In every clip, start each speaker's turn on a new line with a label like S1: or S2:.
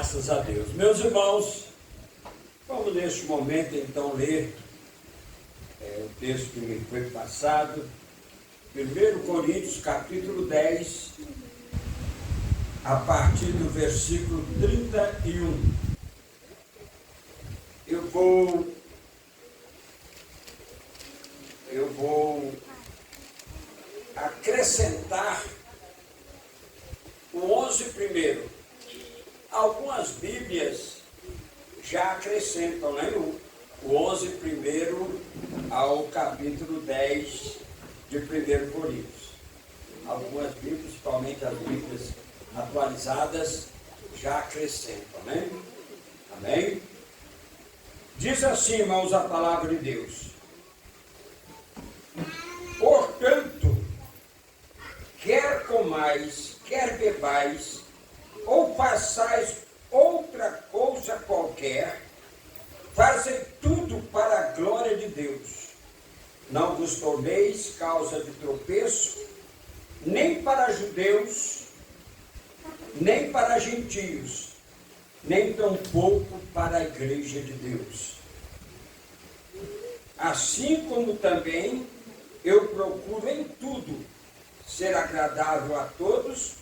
S1: Graças a Deus. Meus irmãos, vamos neste momento então ler o texto que me foi passado. 1 Coríntios capítulo 10, a partir do versículo 31. Eu vou acrescentar o 11 primeiro. Algumas Bíblias já acrescentam, né? O 11 primeiro ao capítulo 10 de 1 Coríntios. Algumas Bíblias, principalmente as Bíblias atualizadas, já acrescentam, né? Amém? Diz assim, irmãos, a palavra de Deus. Portanto, quer comais, quer bebais, ou façais outra coisa qualquer, fazem tudo para a glória de Deus. Não vos torneis causa de tropeço, nem para judeus, nem para gentios, nem tampouco para a igreja de Deus. Assim como também eu procuro em tudo ser agradável a todos,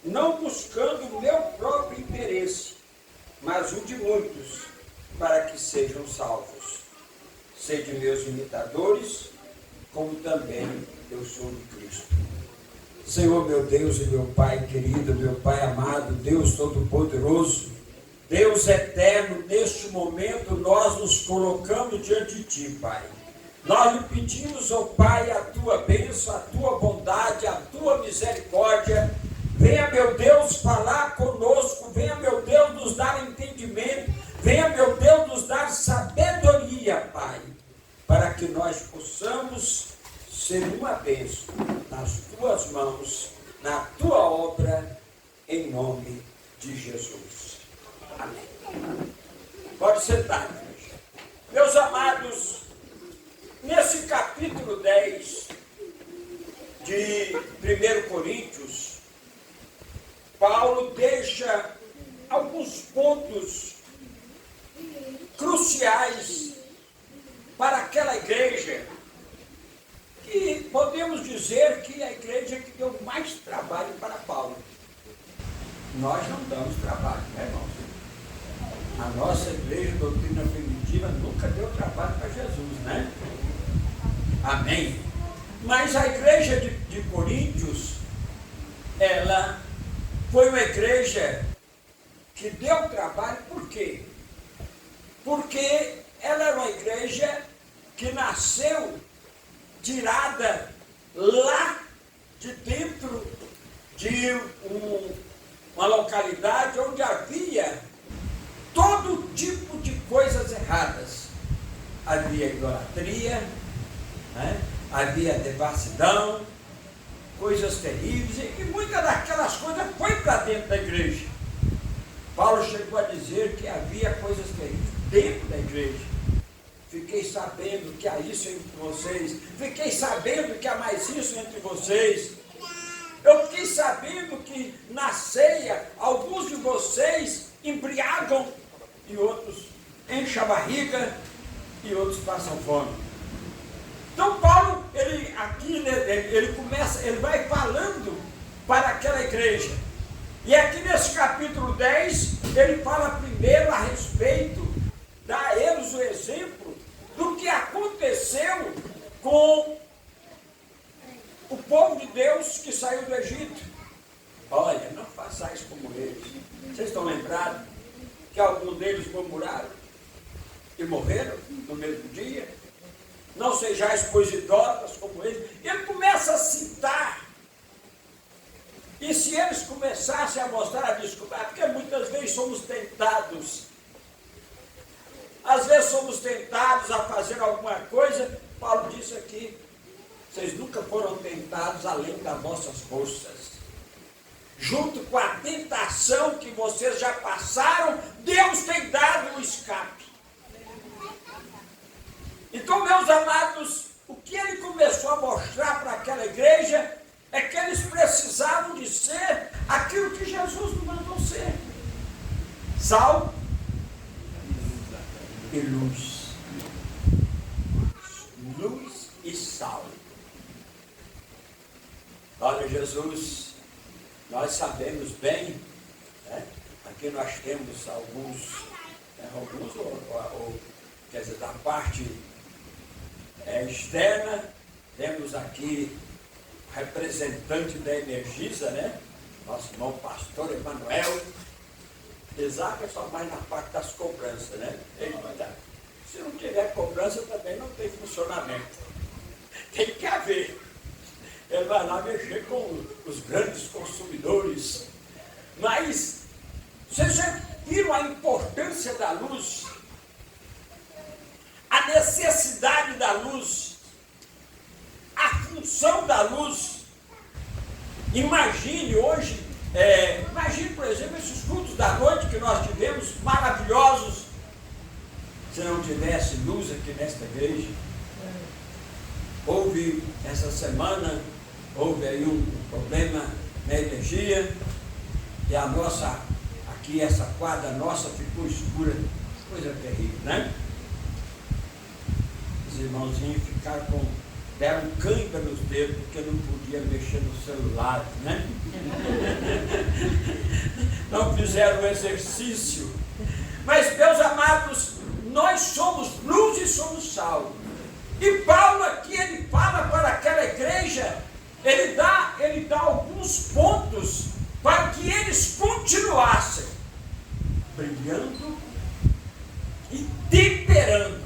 S1: não buscando o meu próprio interesse, mas o de muitos, para que sejam salvos. Sede meus imitadores, como também eu sou de Cristo. Senhor, meu Deus e meu Pai querido, meu Pai amado, Deus Todo-Poderoso, Deus eterno, neste momento nós nos colocamos diante de Ti, Pai. Nós lhe pedimos, ó Pai, a Tua bênção, a Tua bondade, a Tua misericórdia. Venha, meu Deus, falar conosco. Venha, meu Deus, nos dar entendimento. Venha, meu Deus, nos dar sabedoria, Pai, para que nós possamos ser uma bênção nas Tuas mãos, na Tua obra, em nome de Jesus. Amém. Pode sentar, igreja. Meus amados, nesse capítulo 10 de 1 Coríntios, Paulo deixa alguns pontos cruciais para aquela igreja, que podemos dizer que é a igreja que deu mais trabalho para Paulo. Nós não damos trabalho, né, irmãos? A nossa igreja doutrina primitiva nunca deu trabalho para Jesus, né? Amém? Mas a igreja de Coríntios, ela foi uma igreja que deu trabalho. Por quê? Porque ela era uma igreja que nasceu tirada lá de dentro de uma localidade onde havia todo tipo de coisas erradas. Havia idolatria, né? Havia devassidão, coisas terríveis, e muitas daquelas coisas foi para dentro da igreja. Paulo chegou a dizer que havia coisas terríveis dentro da igreja. Fiquei sabendo que há isso entre vocês, fiquei sabendo que há mais isso entre vocês. Eu fiquei sabendo que na ceia alguns de vocês embriagam e outros enchem a barriga e outros passam fome. Então Paulo, ele vai falando para aquela igreja. E aqui nesse capítulo 10, ele fala primeiro a respeito, dá a eles o exemplo do que aconteceu com o povo de Deus que saiu do Egito. Olha, não façais como eles. Vocês estão lembrados que alguns deles murmuraram e morreram no mesmo dia? Não sejais, pois, idólatras como eles. Ele começa a citar. E se eles começassem a mostrar a desculpa, porque muitas vezes somos tentados. Às vezes somos tentados a fazer alguma coisa. Paulo disse aqui, vocês nunca foram tentados além das vossas forças. Junto com a tentação que vocês já passaram, Deus tem dado um escape. Então, meus amados, o que ele começou a mostrar para aquela igreja é que eles precisavam de ser aquilo que Jesus nos mandou ser. Sal e luz. Luz e sal. Olha, Jesus, nós sabemos bem, né? Aqui nós temos alguns quer dizer, da parte externa, temos aqui representante da Energisa, né? Nosso irmão pastor Emanuel. Isaac é só mais na parte das cobranças, né? Se não tiver cobrança, também não tem funcionamento. Tem que haver. Ele vai lá mexer com os grandes consumidores. Mas, vocês já viram a importância da luz? A necessidade da luz? A função da luz? Imagine hoje, por exemplo, esses cultos da noite que nós tivemos, maravilhosos. Se não tivesse luz aqui nesta igreja, houve essa semana, houve aí um problema na energia, e a nossa, aqui essa quadra nossa ficou escura, coisa terrível, né? Os irmãozinhos deram cãibra nos dedos, porque não podia mexer no celular, né? Não fizeram o exercício. Mas, meus amados, nós somos luz e somos sal. E Paulo aqui, ele fala para aquela igreja, ele dá alguns pontos para que eles continuassem brilhando e temperando.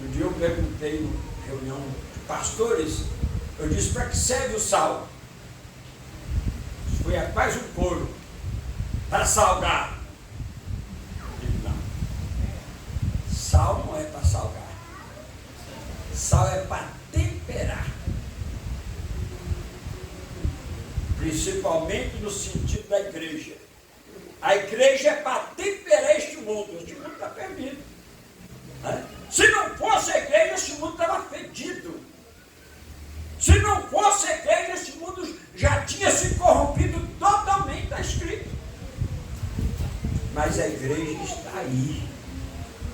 S1: Um dia eu perguntei na reunião de pastores, eu disse, para que serve o sal? Isso foi quase um coro, para salgar. Eu digo, não, sal não é para salgar, sal é para temperar, principalmente no sentido da igreja. A igreja é para temperar este mundo. Este mundo está perdido, né? Se não fosse a igreja, este mundo estava fedido. Se não fosse a igreja, este mundo já tinha se corrompido totalmente, está escrito. Mas a igreja está aí.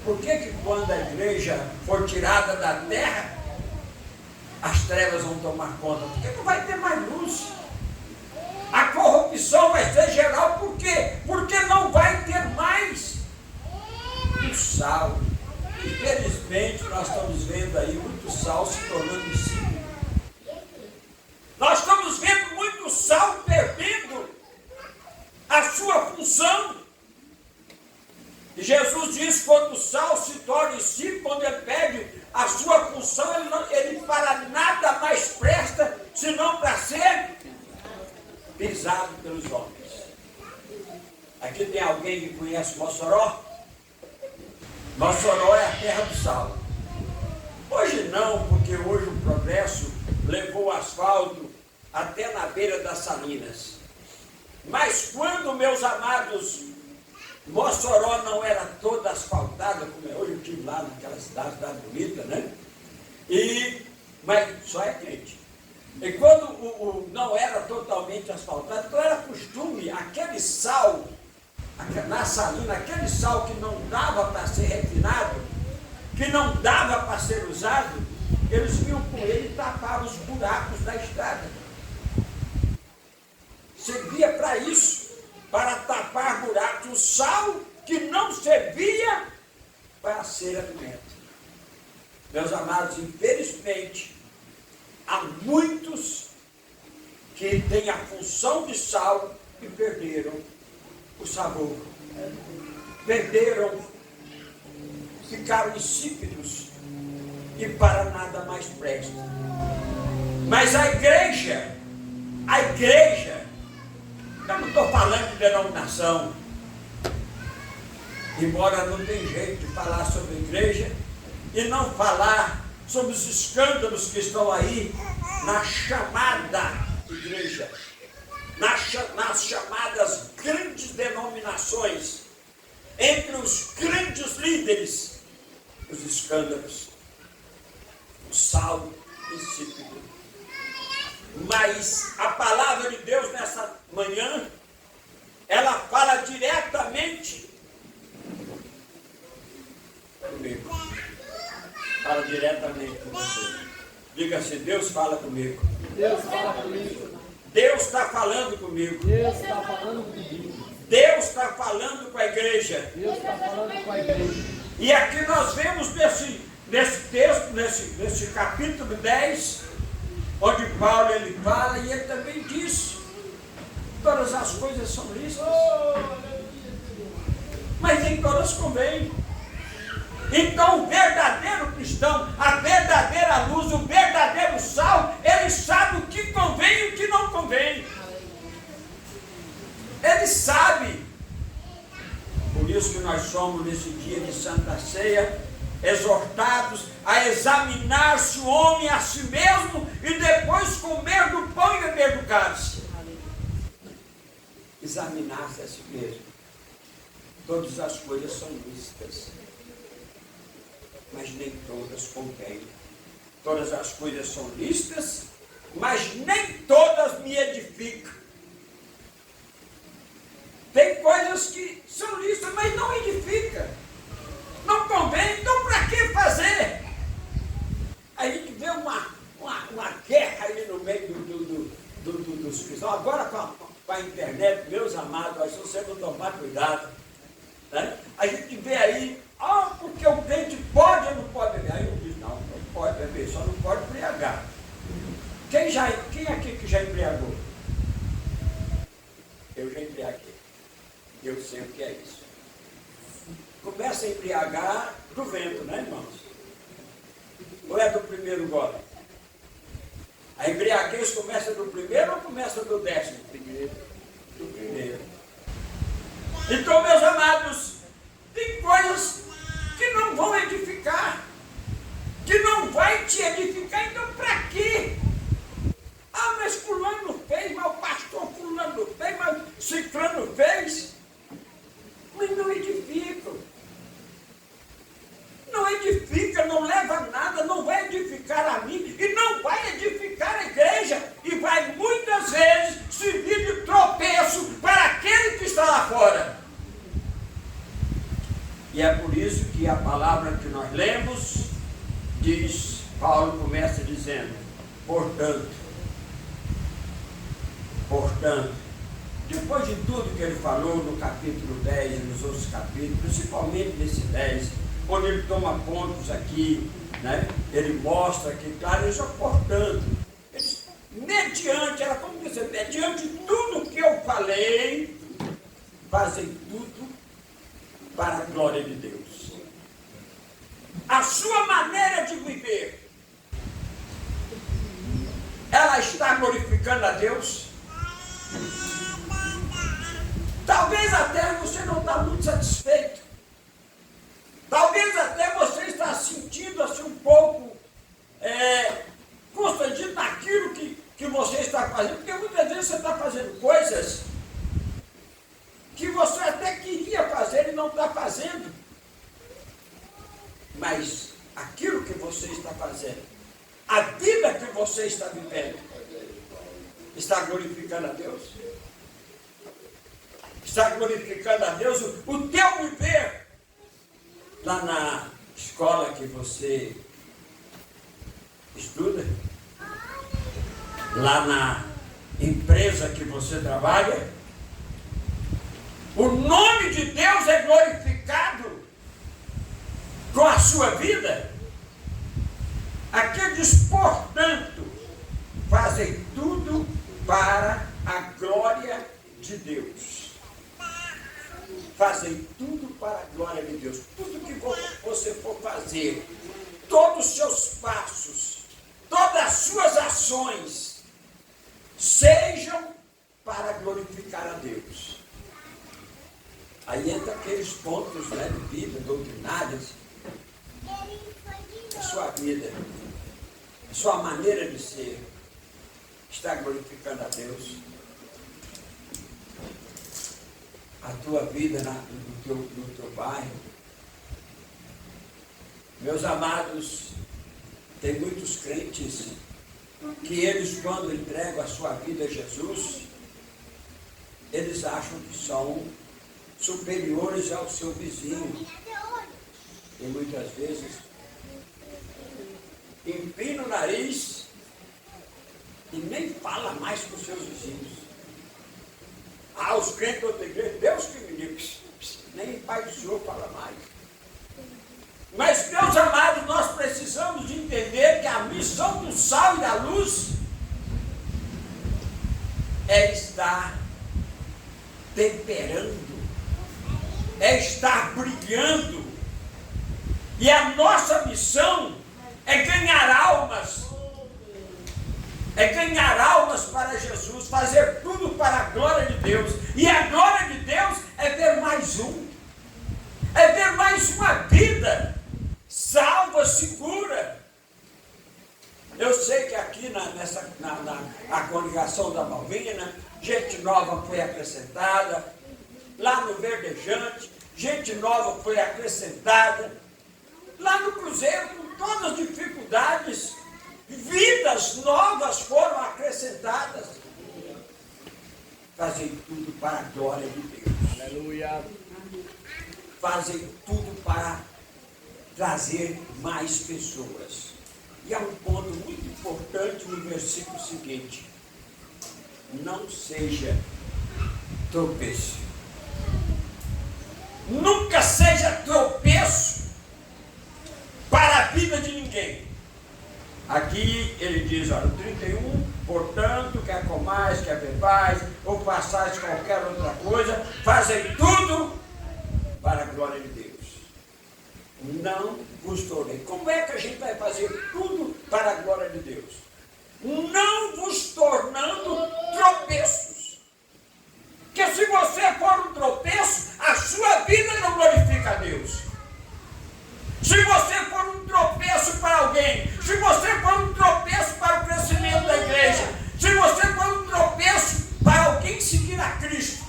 S1: Por que quando a igreja for tirada da terra, as trevas vão tomar conta? Porque não vai ter mais luz. A corrupção vai ser geral, por quê? Porque não vai ter mais o sal. Infelizmente, nós estamos vendo aí muito sal se tornando insípido. Nós estamos vendo muito sal perdendo a sua função. E Jesus diz, quando o sal se torna insípido, quando ele perde a sua função, ele para nada mais presta, senão para ser pisado pelos homens. Aqui tem alguém que conhece Mossoró? Mossoró é a terra do sal. Hoje não, porque hoje o progresso levou o asfalto até na beira das salinas. Mas quando, meus amados, Mossoró não era toda asfaltada, como é hoje, eu estive lá naquela cidade bonita, né? Mas só é crente. E quando não era totalmente asfaltado, então era costume, aquele sal, na salina, aquele sal que não dava para ser refinado, que não dava para ser usado, eles vinham com ele e tapavam os buracos da estrada. Servia para isso, para tapar buracos. O sal que não servia para ser alimento. Meus amados, infelizmente, há muitos que têm a função de sal e perderam o sabor. Perderam, ficaram insípidos e para nada mais presta. Mas a igreja, eu não estou falando de denominação, embora não tem jeito de falar sobre a igreja e não falar sobre os escândalos que estão aí na chamada igreja, nas chamadas grandes denominações, entre os grandes líderes, os escândalos, o sal insípido. Mas a palavra de Deus nessa manhã ela fala diretamente comigo. Fala diretamente com você. Diga assim, Deus fala comigo.
S2: Deus fala comigo.
S1: Deus está falando comigo.
S2: Deus está falando comigo.
S1: Deus está falando com a igreja.
S2: Deus está falando com a igreja.
S1: E aqui nós vemos nesse texto, nesse capítulo 10, onde Paulo ele fala e ele também diz, todas as coisas são lícitas, mas nem todas convêm. Então o verdadeiro cristão, a verdadeira luz, o verdadeiro sal, ele sabe o que convém e o que não convém. Ele sabe. Por isso que nós somos nesse dia de Santa Ceia, exortados a examinar-se o homem a si mesmo e depois comer do pão e beber do cálice. Examinar-se a si mesmo. Todas as coisas são lícitas, mas nem todas convêm. Todas as coisas são lícitas, mas nem todas me edificam. Tem coisas que são lícitas, mas não edificam. Não convém, então para que fazer? A gente vê uma guerra aí no meio dos cristãos. Agora com a internet, meus amados, nós precisamos tomar cuidado. Né? A gente vê aí, porque o crente pode ou não pode beber? Aí eu digo, não pode beber, só não pode embriagar. Quem aqui que já embriagou? Eu já embriaguei. Eu sei o que é isso. Começa a embriagar do vento, né, irmãos? Ou é do primeiro gole? A embriaguez começa do primeiro ou começa do 10º? Do primeiro. Então, meus amados, tem coisas que não vão edificar, que não vai te edificar, então para quê? Mas fulano fez, mas o pastor fulano fez, mas ciclano fez. Mas não edificam. Não edifica, não leva nada, não vai edificar a mim e não vai edificar a igreja. E vai muitas vezes servir de tropeço para aquele que está lá fora. E é por isso que a palavra que nós lemos diz, Paulo começa dizendo, portanto, depois de tudo que ele falou no capítulo 10 e nos outros capítulos, principalmente nesse 10, onde ele toma pontos aqui, né? Ele mostra que, claro, ele diz, portanto, mediante, era como dizer, mediante tudo que eu falei, fazem tudo para a glória de Deus. A sua maneira de viver, ela está glorificando a Deus? Talvez até você não está muito satisfeito. Talvez até você está sentindo assim um pouco constrangido naquilo que você está fazendo, porque muitas vezes você está fazendo coisas que você até queria fazer e não está fazendo. Mas aquilo que você está fazendo, a vida que você está vivendo, está glorificando a Deus? Está glorificando a Deus o teu viver lá na escola que você estuda, lá na empresa que você trabalha? O nome de Deus é glorificado com a sua vida? Aqui diz, portanto, fazem tudo para a glória de Deus. Fazem tudo para a glória de Deus. Tudo que você for fazer, todos os seus passos, todas as suas ações, sejam para glorificar a Deus. Aí entra aqueles pontos, né, de vida, doutrinários. A sua vida, a sua maneira de ser, está glorificando a Deus. A tua vida no teu bairro. Meus amados, tem muitos crentes que eles, quando entregam a sua vida a Jesus, eles acham que são superiores ao seu vizinho. E muitas vezes empina o nariz e nem fala mais com os seus vizinhos. Ah, os crentes da outra igreja, Deus que me livre, nem Pai do Senhor fala mais. Mas, meus amados, nós precisamos de entender que a missão do sal e da luz é estar temperando, é estar brilhando. E a nossa missão é ganhar almas. É ganhar almas para Jesus, fazer tudo para a glória de Deus. E a glória de Deus é ver mais um. É ver mais uma vida salva, segura. Eu sei que aqui na congregação da Malvina, gente nova foi acrescentada. Lá no Verdejante, gente nova foi acrescentada. Lá no Cruzeiro, com todas as dificuldades, vidas novas foram acrescentadas. Fazem tudo para a glória de Deus.
S2: Aleluia.
S1: Fazem tudo para trazer mais pessoas. E há um ponto muito importante no versículo seguinte: não seja tropeço. Nunca seja tropeço para a vida de ninguém. Aqui ele diz, olha, 31, portanto, quer comais, quer bebais, ou façais qualquer outra coisa, fazem tudo para a glória de Deus. Não vos tornei. Como é que a gente vai fazer tudo para a glória de Deus? Não vos tornando tropeços. Porque se você for um tropeço, a sua vida não glorifica a Deus. Se você for um tropeço para alguém, se você for um tropeço para o crescimento da igreja, se você for um tropeço para alguém seguir a Cristo,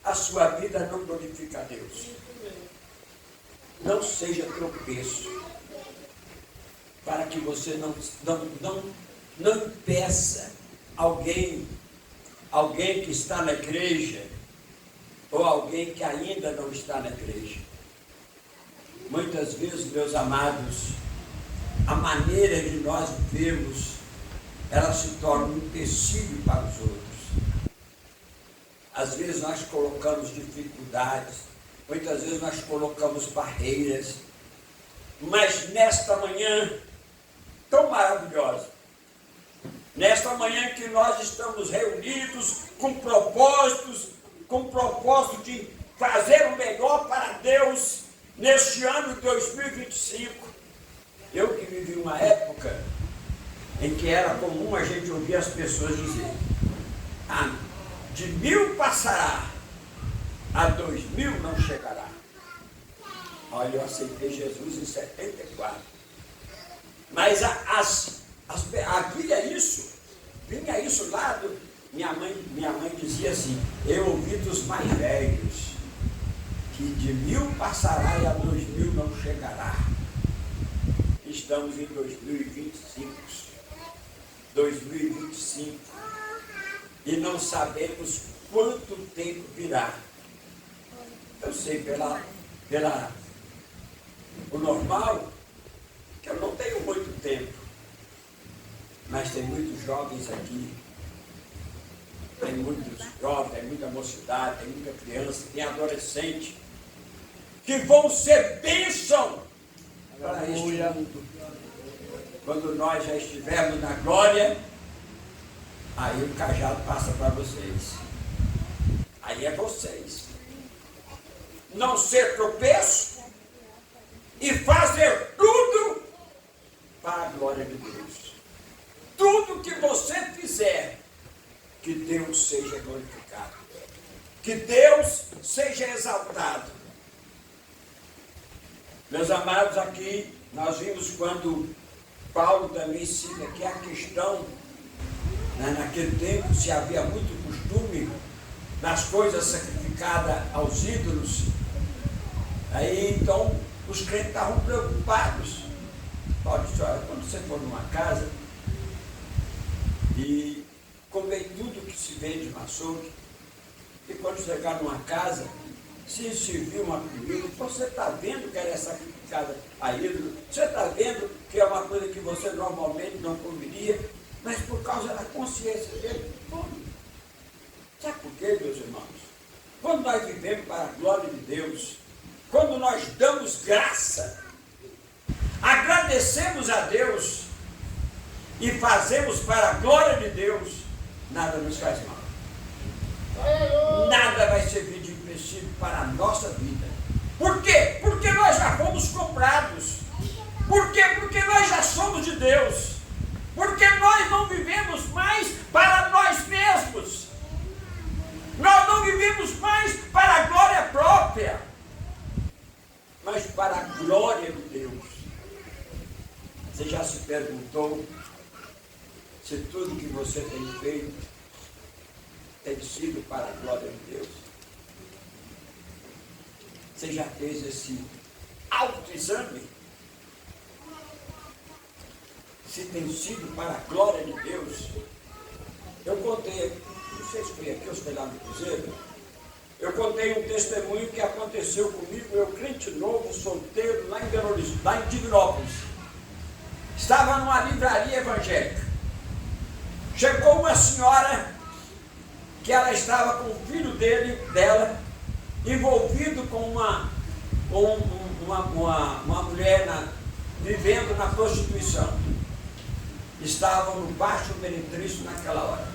S1: a sua vida não glorifica a Deus. Não seja tropeço, para que você não impeça alguém que está na igreja, ou alguém que ainda não está na igreja. Muitas vezes, meus amados, a maneira de nós vivemos, ela se torna um empecilho para os outros. Às vezes nós colocamos dificuldades, muitas vezes nós colocamos barreiras, mas nesta manhã tão maravilhosa, nesta manhã que nós estamos reunidos com propósito de fazer o melhor para Deus, neste ano de 2025, eu que vivi uma época em que era comum a gente ouvir as pessoas dizer, de 1000 passará, a 2000 não chegará. Olha, eu aceitei Jesus em 74. Mas vinha isso lá do... Minha mãe dizia assim, eu ouvi dos mais velhos, que de 1000 passará e a 2000 não chegará. Estamos em 2025 e não sabemos quanto tempo virá. Eu sei o normal, que eu não tenho muito tempo, mas tem muitos jovens aqui, tem muitos jovens, tem muita mocidade, tem muita criança, tem adolescente, que vão ser bênção para este mundo. Quando nós já estivermos na glória, aí o cajado passa para vocês. Aí é vocês. Não ser tropeço e fazer tudo para a glória de Deus. Tudo que você fizer, que Deus seja glorificado. Que Deus seja exaltado. Meus amados, aqui nós vimos quando Paulo também cita que a questão, naquele tempo se havia muito costume das coisas sacrificadas aos ídolos. Aí então os crentes estavam preocupados. Paulo disse, olha, quando você for numa casa e comer tudo que se vende no açougue, que quando chegar numa casa, se servir uma comida, você está vendo que era sacrificada a ídolo, você está vendo que é uma coisa que você normalmente não comeria, mas por causa da consciência dele, come. Sabe por quê, meus irmãos? Quando nós vivemos para a glória de Deus, quando nós damos graça, agradecemos a Deus e fazemos para a glória de Deus, nada nos faz mal. Nada vai servir de empecilho para a nossa vida. Por quê? Porque nós já fomos comprados. Por quê? Porque nós já somos de Deus. Porque nós não vivemos mais para nós mesmos. Nós não vivemos mais para a glória própria, mas para a glória de Deus. Você já se perguntou se tudo que você tem feito tem sido para a glória de Deus? Você já fez esse autoexame? Se tem sido para a glória de Deus? Eu contei, não sei se foi aqui ou se foi lá no Cruzeiro, eu contei um testemunho que aconteceu comigo, eu crente novo, solteiro, lá em Belo Horizonte, lá em Divinópolis. Estava numa livraria evangélica. Chegou uma senhora que ela estava com o filho dela, envolvido com uma mulher vivendo na prostituição. Estavam no baixo meretrício naquela hora.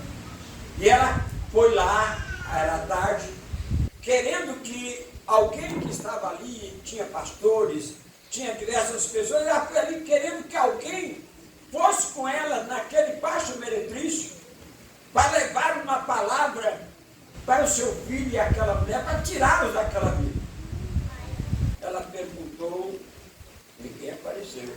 S1: E ela foi lá, era tarde, querendo que alguém que estava ali, tinha pastores, tinha diversas pessoas, ela foi ali querendo que alguém fosse com ela naquele baixo meretrício para levar uma palavra para o seu filho e aquela mulher, para tirá-los daquela vida. Ela perguntou, ninguém apareceu.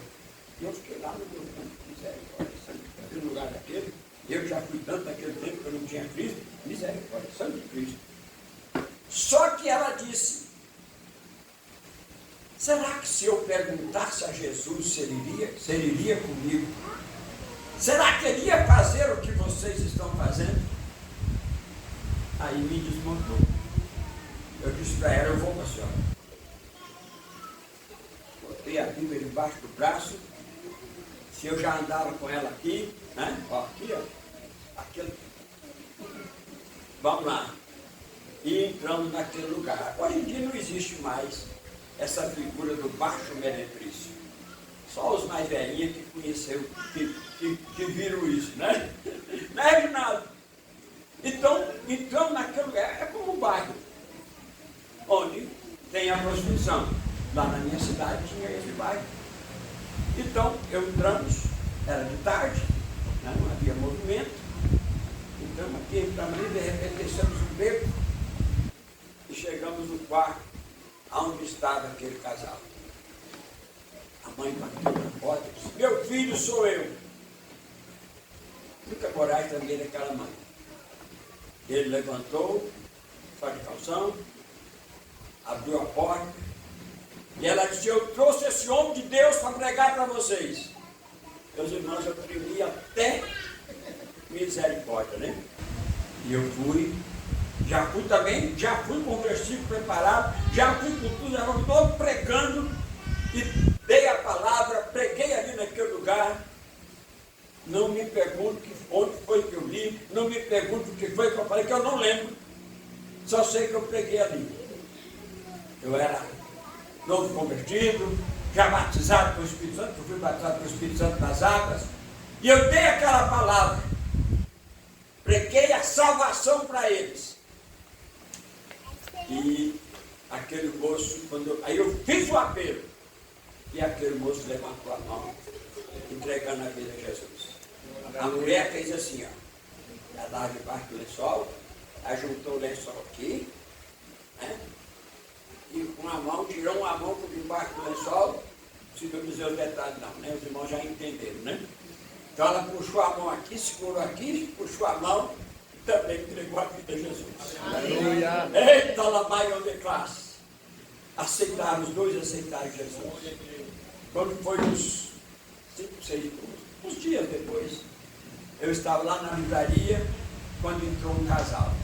S1: E eu fiquei lá no meu canto, misericórdia, naquele lugar daquele. Eu já fui tanto naquele tempo que eu não tinha Cristo, misericórdia, santo de Cristo. Só que ela disse, será que se eu perguntasse a Jesus se ele iria comigo? Será que ele ia fazer o que vocês estão fazendo? Aí me desmontou. Eu disse para ela, eu vou com a senhora. Botei a Bíblia debaixo do braço. Se eu já andava com ela aqui, né? Ó, aqui, ó. Aqui. Vamos lá. E entramos naquele lugar. Hoje em dia não existe mais essa figura do baixo meretrício. Só os mais velhinhos que conheceram, que viram isso, né? Não é, Reginaldo? Então, entramos naquele lugar, é como um bairro, onde tem a prostituição. Lá na minha cidade tinha esse bairro. Então, entramos, era de tarde, né? Não havia movimento. Entramos aqui, entramos ali, de repente descemos um beco e chegamos no quarto onde estava aquele casal. A mãe bateu na porta e disse, meu filho sou eu. Muita coragem também daquela mãe. Ele levantou, só de calção, abriu a porta, e ela disse, eu trouxe esse homem de Deus para pregar para vocês. Meus irmãos, eu tremi até misericórdia, né? E eu fui, já fui com o versículo preparado, já fui com tudo, já fui todo pregando, e dei a palavra, preguei ali naquele lugar. Não me pergunte onde foi que eu li, não me pergunte o que foi que eu falei, que eu não lembro. Só sei que eu preguei ali. Eu era novo convertido, já batizado pelo Espírito Santo, eu fui batizado pelo Espírito Santo nas águas, e eu dei aquela palavra, preguei a salvação para eles. E aquele moço, aí eu fiz o apelo, e aquele moço levantou a mão, entregando a vida a Jesus. A mulher fez assim, ó, ela estava debaixo do lençol, aí juntou o lençol aqui, né? E com a mão, tirou uma mão por debaixo do lençol, se não dizer os detalhes não, né? Os irmãos já entenderam, né? Então ela puxou a mão aqui, segurou aqui, puxou a mão e também entregou a vida a Jesus.
S2: Aleluia.
S1: Eita, Lamaion de classe. Aceitaram, os dois aceitaram Jesus. Quando foi uns 5, 6, uns dias depois, eu estava lá na livraria, quando entrou um casal.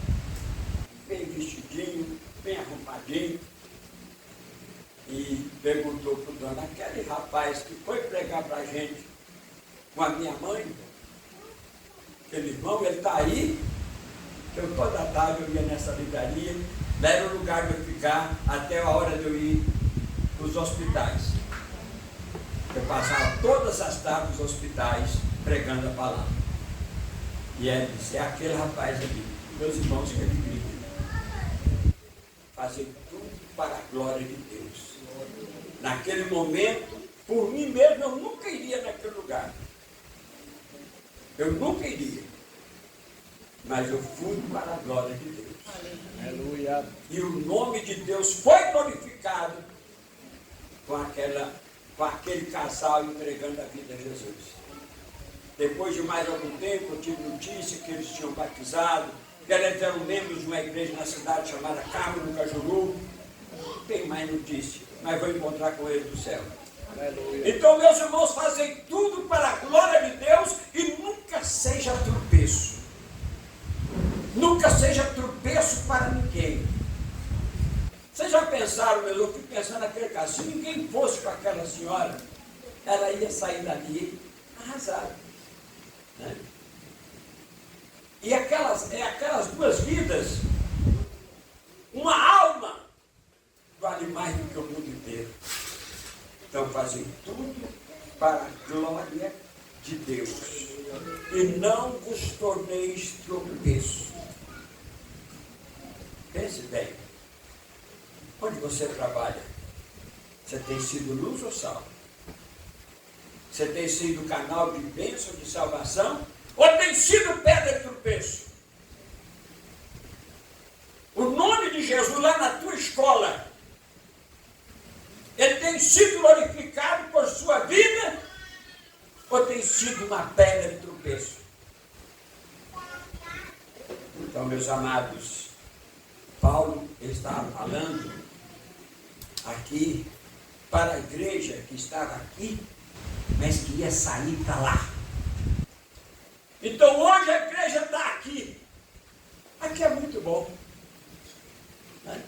S1: bem vestidinho, bem arrumadinho, e perguntou para o dono, aquele rapaz que foi pregar para a gente com a minha mãe, aquele irmão, ele está aí? Eu toda tarde eu ia nessa livraria, lá era o lugar de eu ficar até a hora de eu ir para os hospitais. Eu passava todas as tardes nos hospitais pregando a palavra. E ele disse, é aquele rapaz ali, meus irmãos que ele grita. Fazer tudo para a glória de Deus. Naquele momento, por mim mesmo, eu nunca iria naquele lugar. Eu nunca iria. Mas eu fui para a glória de Deus.
S2: Aleluia.
S1: E o nome de Deus foi glorificado com aquele casal entregando a vida a Jesus. Depois de mais algum tempo, eu tive notícia que eles tinham batizado, que eles eram membros de uma igreja na cidade chamada Carmo do Cajuru. Não tem mais notícia, mas vou encontrar com eles no céu.
S2: Aleluia.
S1: Então, meus irmãos, fazem tudo para a glória de Deus e nunca seja tropeço. Nunca seja tropeço para ninguém. Vocês já pensaram, eu fico pensando naquele caso, se ninguém fosse com aquela senhora, ela ia sair dali arrasada. Né? E aquelas duas vidas, uma alma, vale mais do que o mundo inteiro. Então fazem tudo para a glória de Deus. E não vos torneis tropeço. Pense bem. Onde você trabalha? Você tem sido luz ou sal? Você tem sido canal de bênção, de salvação? Ou tem sido pedra de tropeço? O nome de Jesus lá na tua escola, ele tem sido glorificado por sua vida? Ou tem sido uma pedra de tropeço? Então, meus amados, Paulo está falando aqui para a igreja que estava aqui, mas que ia sair para lá. Então hoje a igreja está aqui. Aqui é muito bom. Né?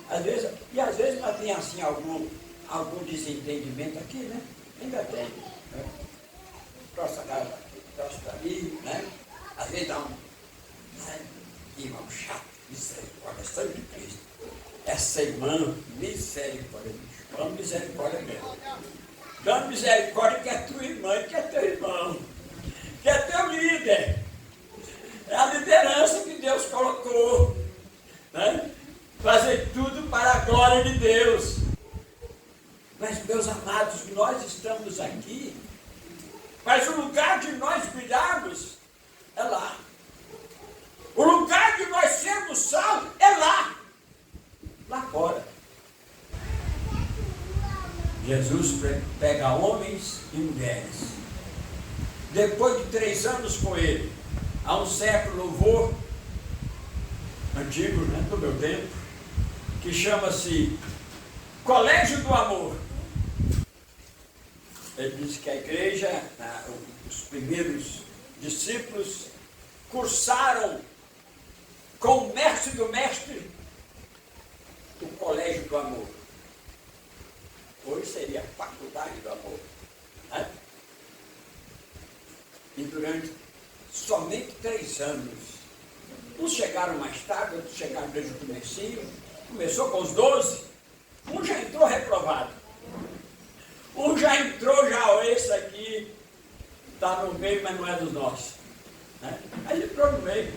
S1: Às vezes nós tem assim algum desentendimento aqui, né? Ainda tem. Né? Próxima casa aqui, próxima ali, né? Às vezes dá né? Irmão chato, misericórdia, sangue de Cristo. Essa irmã, misericórdia, vamos misericórdia mesmo. Dando misericórdia que é tua irmã, que é teu irmão, que é teu líder. É a liderança que Deus colocou. Né? Fazer tudo para a glória de Deus. Mas, meus amados, nós estamos aqui, mas o lugar de nós brilharmos é lá. O lugar de nós sermos sal é lá. Lá fora. Jesus pega homens e mulheres. Depois de 3 anos com ele, há um certo louvor antigo, né, do meu tempo, que chama-se Colégio do Amor. Ele diz que a igreja, os primeiros discípulos, cursaram com o mestre do mestre o Colégio do Amor. Hoje seria a Faculdade do Amor. Né? E durante somente 3 anos. Uns chegaram mais tarde, outros chegaram desde o comecinho. Começou com os 12. Um já entrou reprovado. Um já entrou, esse aqui está no meio, mas não é dos nossos. Né? Aí ele entrou no meio.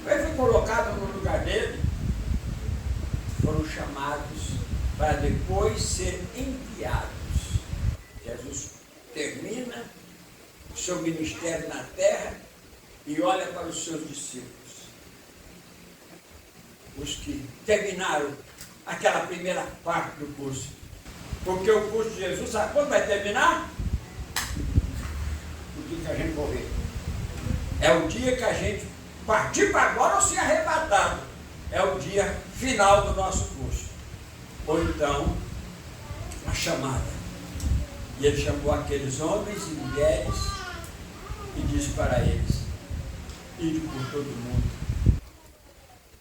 S1: Ele foi colocado no lugar dele. Foram chamados para depois ser enviados. Jesus termina o seu ministério na terra e olha para os seus discípulos. Os que terminaram aquela primeira parte do curso. Porque o curso de Jesus, sabe quando vai terminar? O dia que a gente morrer. É o dia que a gente partir para agora ou ser arrebatado. É o dia final do nosso curso. Ou então, a chamada. E ele chamou aqueles homens e mulheres e disse para eles: ide por todo mundo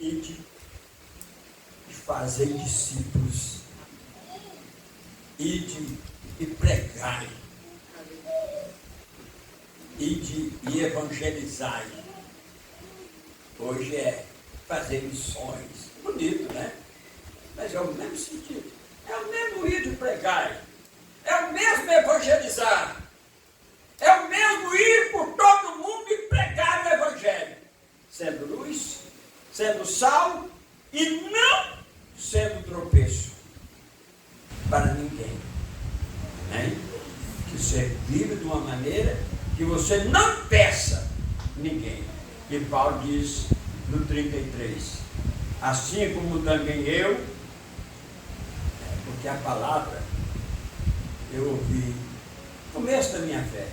S1: ide e fazei discípulos, ide e pregai, ide e evangelizai. Hoje é fazer missões. Bonito, né? Mas é o mesmo sentido. É o mesmo ir e pregar. É o mesmo evangelizar. É o mesmo ir por todo mundo e pregar o evangelho. Sendo luz, sendo sal e não sendo tropeço para ninguém. Né? Que você vive de uma maneira que você não peça ninguém. E Paulo diz no 33, assim como também eu, porque a palavra eu ouvi no começo da minha fé.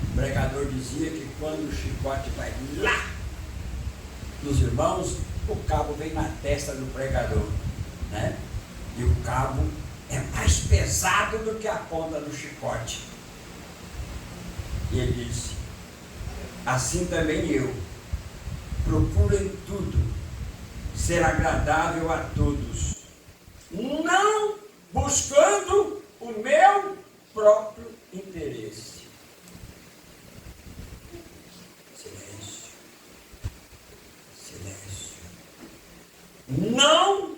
S1: O pregador dizia que quando o chicote vai lá nos irmãos, o cabo vem na testa do pregador, né? E o cabo é mais pesado do que a ponta do chicote. E ele disse, assim também eu, procuro em tudo ser agradável a todos, não buscando o meu próprio interesse. Silêncio. Silêncio. Não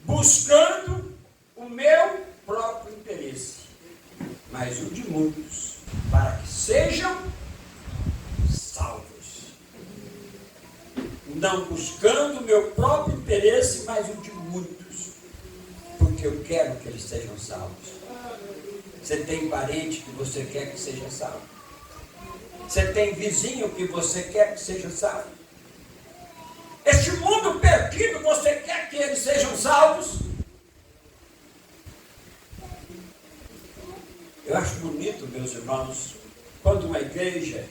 S1: buscando o meu próprio interesse, mas o de muitos, para que sejam salvos. Não buscando o meu próprio interesse, mas o de muitos, porque eu quero que eles sejam salvos. Você tem parente que você quer que seja salvo? Você tem vizinho que você quer que seja salvo? Este mundo perdido, você quer que eles sejam salvos? Eu acho bonito, meus irmãos, quando uma igreja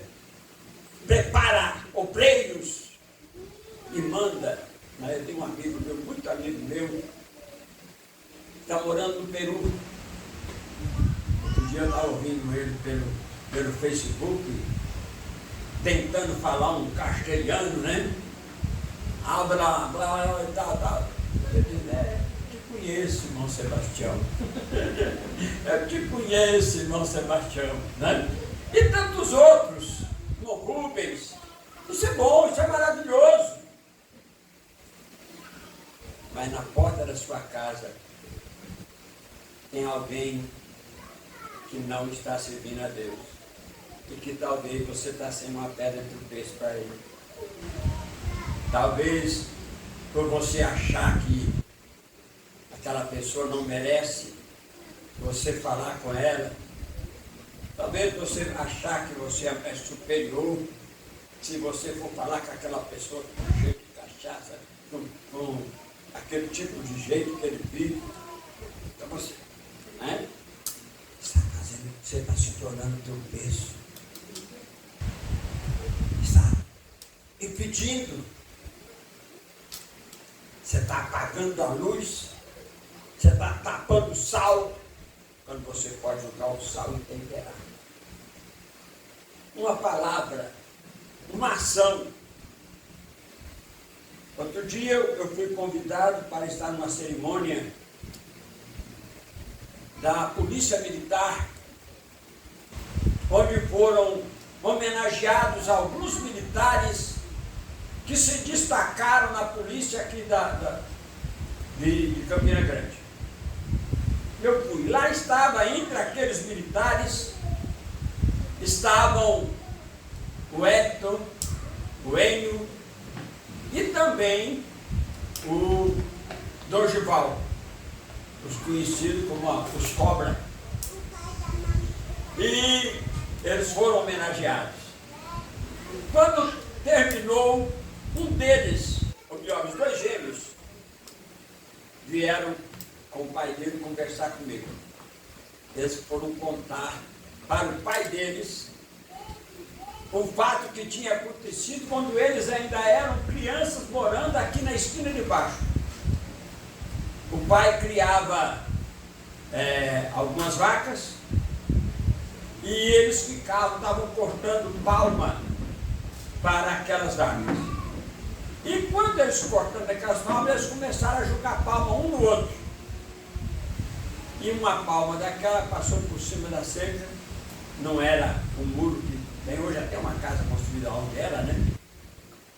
S1: prepara obreiros e manda, né? Eu tenho um amigo meu, muito amigo meu, está morando no Peru. Outro dia eu estava ouvindo ele pelo Facebook, tentando falar um castelhano, né? Blá, blá, tal. Eu disse, te conheço, irmão Sebastião. Eu te conheço, irmão Sebastião, né? E tantos outros, no Rubens. Isso é bom, isso é maravilhoso. Mas na porta da sua casa tem alguém que não está servindo a Deus. E que talvez você está sendo uma pedra de tropeço para ele. Talvez por você achar que aquela pessoa não merece você falar com ela. Talvez você achar que você é superior se você for falar com aquela pessoa com jeito de cachaça, com aquele tipo de jeito que ele vive. Então você, né? Você está se tornando tropeço. Está impedindo. Você está apagando a luz. Você está tapando o sal. Quando você pode jogar o sal e temperar. Uma palavra, uma ação. Outro dia eu fui convidado para estar numa cerimônia da Polícia Militar, onde foram homenageados alguns militares que se destacaram na polícia aqui de Campina Grande. Eu fui, lá estava entre aqueles militares, estavam o Hector, o Enio e também o Dorival, os conhecidos como os Cobra. E eles foram homenageados. Quando terminou, um deles, ou melhor, os dois gêmeos, vieram com o pai dele conversar comigo. Eles foram contar para o pai deles o fato que tinha acontecido quando eles ainda eram crianças morando aqui na esquina de baixo. O pai criava algumas vacas e eles estavam cortando palma para aquelas vacas. E quando eles cortando aquelas palmas, eles começaram a jogar palma um no outro. E uma palma daquela passou por cima da cerca. Não era um muro que tem hoje até uma casa construída onde era, né?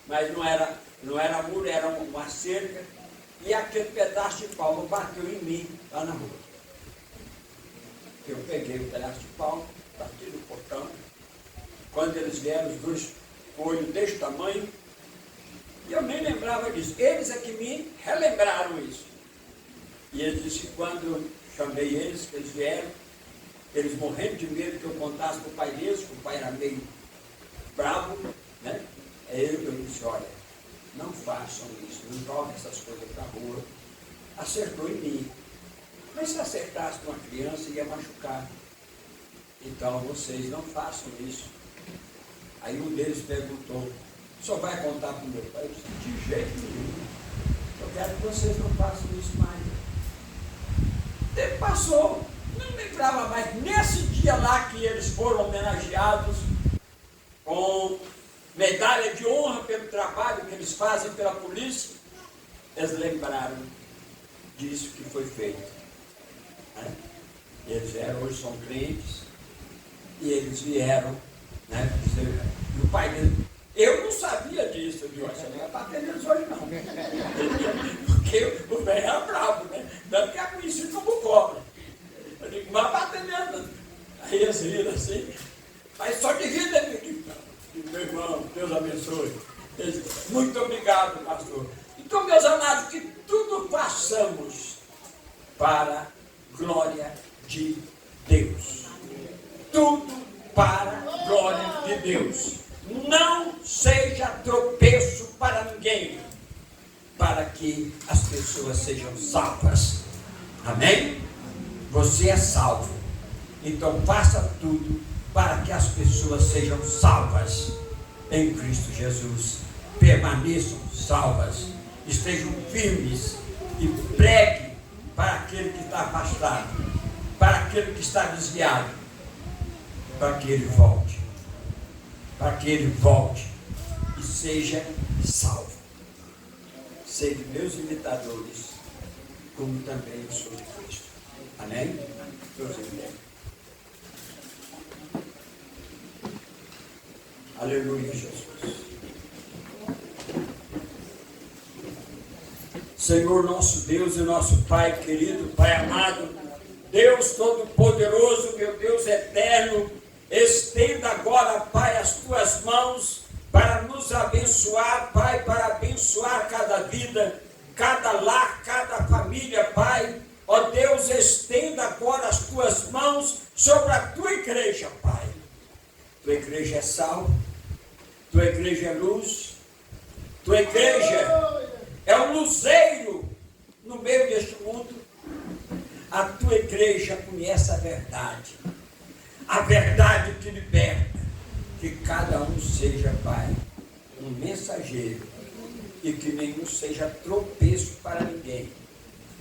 S1: Mas não era muro, era uma cerca. E aquele pedaço de palma bateu em mim lá na rua. Eu peguei o pedaço de palma, bati no portão. Quando eles vieram, os dois olhos desse tamanho, e eu nem lembrava disso. Eles é que me relembraram isso. E ele disse que quando eu chamei eles, que eles vieram, eles morrendo de medo que eu contasse para o pai deles, que o pai era meio bravo, né? Aí eu disse, olha, não façam isso, não joguem essas coisas para a rua. Acertou em mim. Mas se acertasse com uma criança, ia machucar. Então vocês não façam isso. Aí um deles perguntou, o senhor vai contar para o meu pai? Eu disse, de jeito nenhum. Eu quero que vocês não façam isso mais. O tempo passou, não lembrava mais. Nesse dia lá que eles foram homenageados com medalha de honra pelo trabalho que eles fazem pela polícia, eles lembraram disso que foi feito. Né? Eles vieram, hoje são crentes, e eles vieram, né, dizer, e o pai dele, eu não sabia disso, eu disse, você não vai bater neles hoje não. Porque o velho era bravo, né? Não que é conhecido como cobra. Eu digo, mas bater neles. Aí eles riram assim, mas só de rir da minha. Meu irmão, Deus abençoe. Ele disse, muito obrigado, pastor. Então, meus amados, que tudo façamos para a glória de Deus. Tudo para a glória de Deus. Não seja tropeço para ninguém, para que as pessoas sejam salvas. Amém? Você é salvo. Então faça tudo para que as pessoas sejam salvas em Cristo Jesus. Permaneçam salvas. Estejam firmes e pregue para aquele que está afastado, para aquele que está desviado, para que ele volte. Para que ele volte e seja salvo. Sede meus imitadores, como também eu sou de Cristo. Amém? Deus é. Aleluia, Jesus. Senhor nosso Deus e nosso Pai querido, Pai amado, Deus Todo-Poderoso, meu Deus eterno, estenda agora, Pai, as tuas mãos para nos abençoar, Pai, para abençoar cada vida, cada lar, cada família, Pai. Ó Deus, estenda agora as tuas mãos sobre a tua igreja, Pai. Tua igreja é sal, tua igreja é luz, tua igreja é um luzeiro no meio deste mundo. A tua igreja conhece a verdade que liberta, que cada um seja, Pai, um mensageiro, e que nenhum seja tropeço para ninguém,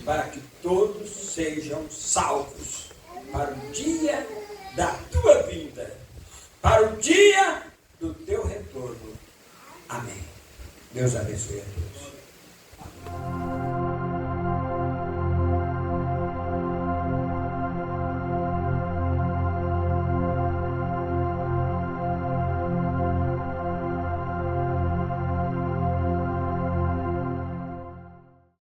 S1: para que todos sejam salvos para o dia da tua vinda, para o dia do teu retorno. Amém. Deus abençoe a todos.